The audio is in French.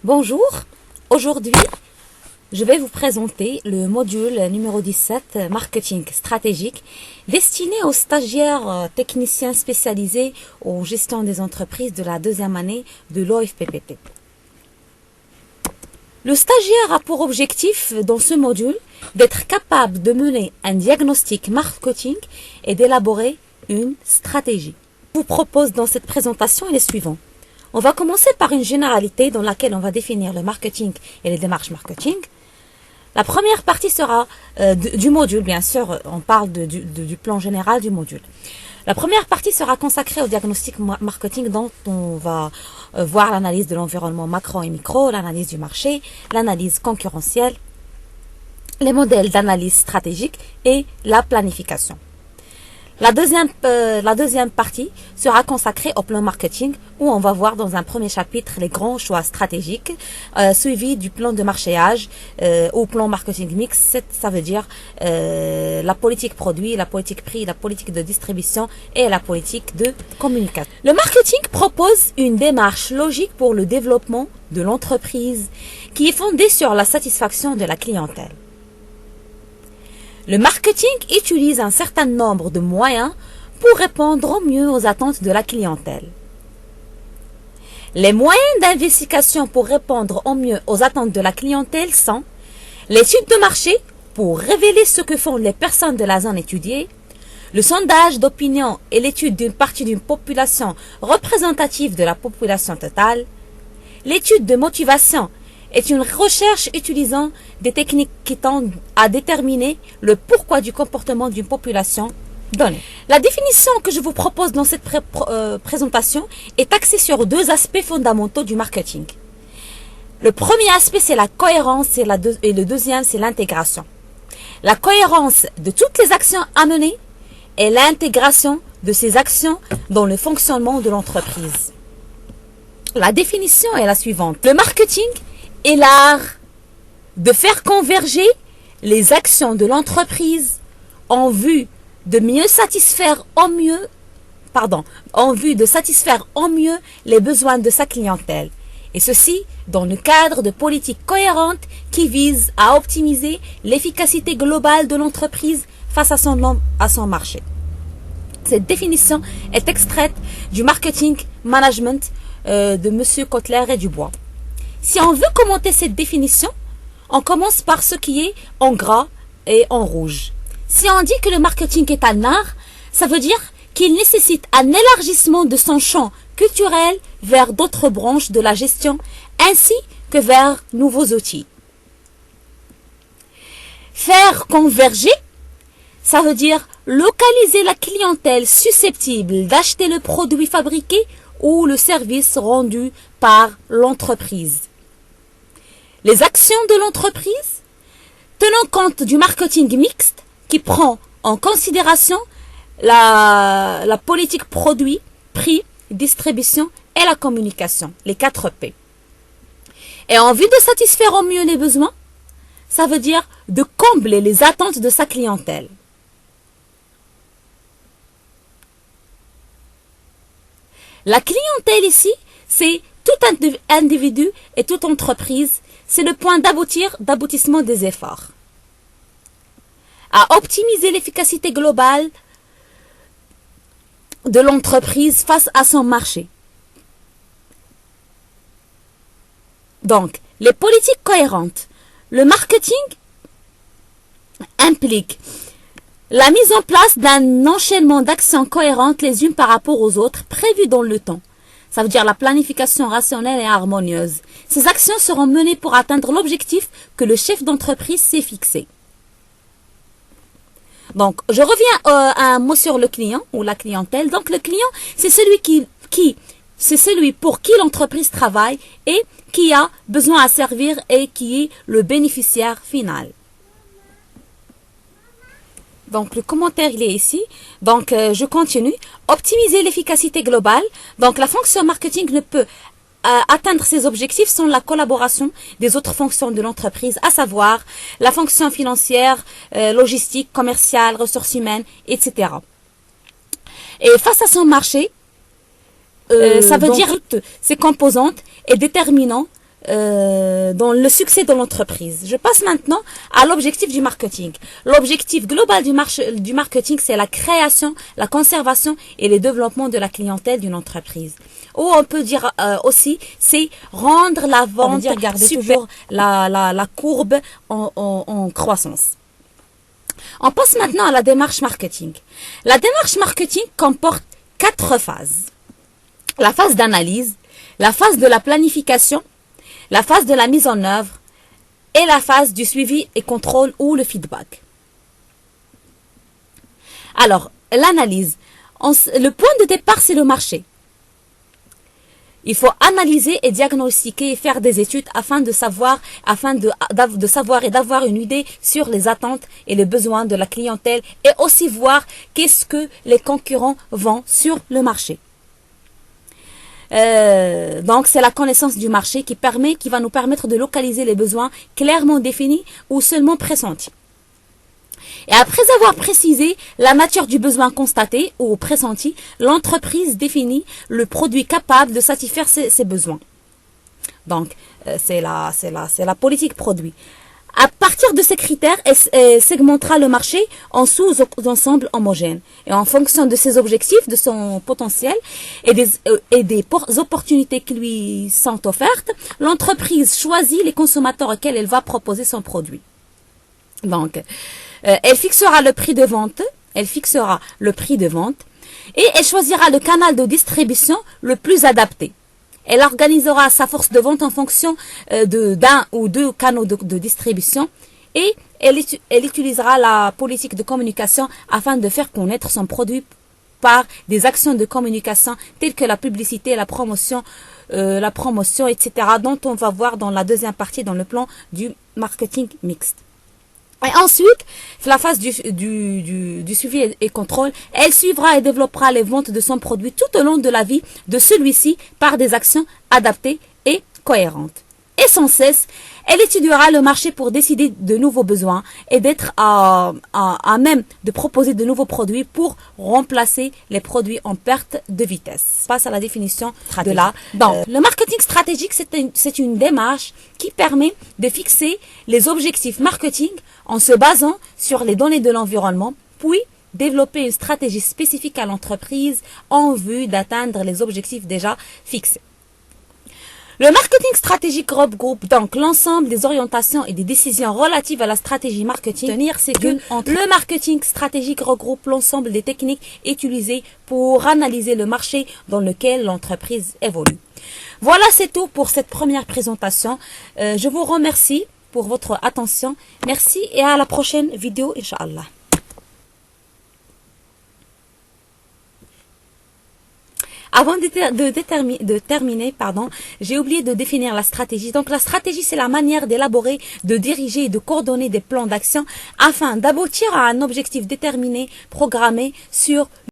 Bonjour, aujourd'hui je vais vous présenter le module numéro 17, marketing stratégique, destiné aux stagiaires techniciens spécialisés en gestion des entreprises de la deuxième année de l'OFPPT. Le stagiaire a pour objectif dans ce module d'être capable de mener un diagnostic marketing et d'élaborer une stratégie. Je vous propose dans cette présentation les suivants. On va commencer par une généralité dans laquelle on va définir le marketing et les démarches marketing. La première partie sera du module, bien sûr, on parle du plan général du module. La première partie sera consacrée au diagnostic marketing dont on va voir l'analyse de l'environnement macro et micro, l'analyse du marché, l'analyse concurrentielle, les modèles d'analyse stratégique et la planification. La deuxième partie sera consacrée au plan marketing où on va voir dans un premier chapitre les grands choix stratégiques suivis du plan de marchéage ou plan marketing mix. Ça veut dire la politique produit, la politique prix, la politique de distribution et la politique de communication. Le marketing propose une démarche logique pour le développement de l'entreprise qui est fondée sur la satisfaction de la clientèle. Le marketing utilise un certain nombre de moyens pour répondre au mieux aux attentes de la clientèle. Les moyens d'investigation pour répondre au mieux aux attentes de la clientèle sont l'étude de marché pour révéler ce que font les personnes de la zone étudiée, le sondage d'opinion et l'étude d'une partie d'une population représentative de la population totale, l'étude de motivation est une recherche utilisant des techniques qui tendent à déterminer le pourquoi du comportement d'une population donnée. La définition que je vous propose dans cette présentation est axée sur deux aspects fondamentaux du marketing. Le premier aspect, c'est la cohérence et le deuxième, c'est l'intégration. La cohérence de toutes les actions à mener et l'intégration de ces actions dans le fonctionnement de l'entreprise. La définition est la suivante. Le marketing est l'art de faire converger les actions de l'entreprise en vue de satisfaire au mieux les besoins de sa clientèle. Et ceci dans le cadre de politiques cohérentes qui visent à optimiser l'efficacité globale de l'entreprise face à son marché. Cette définition est extraite du marketing management de M. Kotler et Dubois. Si on veut commenter cette définition, on commence par ce qui est en gras et en rouge. Si on dit que le marketing est un art, ça veut dire qu'il nécessite un élargissement de son champ culturel vers d'autres branches de la gestion, ainsi que vers nouveaux outils. Faire converger, ça veut dire localiser la clientèle susceptible d'acheter le produit fabriqué ou le service rendu par l'entreprise. Les actions de l'entreprise, tenant compte du marketing mixte qui prend en considération la politique produit, prix, distribution et la communication, les 4 P. Et en vue de satisfaire au mieux les besoins, ça veut dire de combler les attentes de sa clientèle. La clientèle ici, c'est tout individu et toute entreprise. C'est le point d'aboutissement des efforts. À optimiser l'efficacité globale de l'entreprise face à son marché. Donc, les politiques cohérentes. Le marketing implique la mise en place d'un enchaînement d'actions cohérentes les unes par rapport aux autres prévues dans le temps. Ça veut dire la planification rationnelle et harmonieuse. Ces actions seront menées pour atteindre l'objectif que le chef d'entreprise s'est fixé. Donc, je reviens à un mot sur le client ou la clientèle. Donc, le client, c'est celui pour qui l'entreprise travaille et qui a besoin à servir et qui est le bénéficiaire final. Donc, le commentaire, il est ici. Donc, je continue. Optimiser l'efficacité globale. Donc, la fonction marketing ne peut atteindre ses objectifs sans la collaboration des autres fonctions de l'entreprise, à savoir la fonction financière, logistique, commerciale, ressources humaines, etc. Et face à son marché, ça veut dire toutes ces composantes et déterminant dans le succès de l'entreprise. Je passe maintenant à l'objectif du marketing. L'objectif global du marketing, c'est la création, la conservation et le développement de la clientèle d'une entreprise. Ou on peut dire aussi, c'est rendre la vente, garder toujours la courbe en croissance. On passe maintenant à la démarche marketing. La démarche marketing comporte 4 phases. La phase d'analyse, la phase de la planification, la phase de la mise en œuvre et la phase du suivi et contrôle ou le feedback. Alors, l'analyse. Le point de départ, c'est le marché. Il faut analyser et diagnostiquer et faire des études afin de savoir et d'avoir une idée sur les attentes et les besoins de la clientèle et aussi voir qu'est-ce que les concurrents vendent sur le marché. Donc c'est la connaissance du marché qui va nous permettre de localiser les besoins clairement définis ou seulement pressentis. Et après avoir précisé la nature du besoin constaté ou pressenti, l'entreprise définit le produit capable de satisfaire ses besoins. Donc c'est la politique produit. À partir de ces critères, elle segmentera le marché en sous-ensembles homogènes. Et en fonction de ses objectifs, de son potentiel et des opportunités qui lui sont offertes, l'entreprise choisit les consommateurs auxquels elle va proposer son produit. Donc, elle fixera le prix de vente, et elle choisira le canal de distribution le plus adapté. Elle organisera sa force de vente en fonction d'un ou deux canaux de distribution et elle utilisera la politique de communication afin de faire connaître son produit par des actions de communication telles que la publicité, la promotion, etc. dont on va voir dans la deuxième partie dans le plan du marketing mixte. Et ensuite, la phase du suivi et contrôle, elle suivra et développera les ventes de son produit tout au long de la vie de celui-ci par des actions adaptées et cohérentes. Et sans cesse, elle étudiera le marché pour décider de nouveaux besoins et d'être à même de proposer de nouveaux produits pour remplacer les produits en perte de vitesse. Passe à la définition de la... Donc, le marketing stratégique, c'est une démarche qui permet de fixer les objectifs marketing en se basant sur les données de l'environnement, puis développer une stratégie spécifique à l'entreprise en vue d'atteindre les objectifs déjà fixés. Le marketing stratégique regroupe donc l'ensemble des orientations et des décisions relatives à la stratégie marketing. C'est que le marketing stratégique regroupe l'ensemble des techniques utilisées pour analyser le marché dans lequel l'entreprise évolue. Voilà, c'est tout pour cette première présentation. Je vous remercie pour votre attention. Merci et à la prochaine vidéo, Inch'Allah. Avant de terminer, j'ai oublié de définir la stratégie. Donc la stratégie, c'est la manière d'élaborer, de diriger et de coordonner des plans d'action afin d'aboutir à un objectif déterminé, programmé sur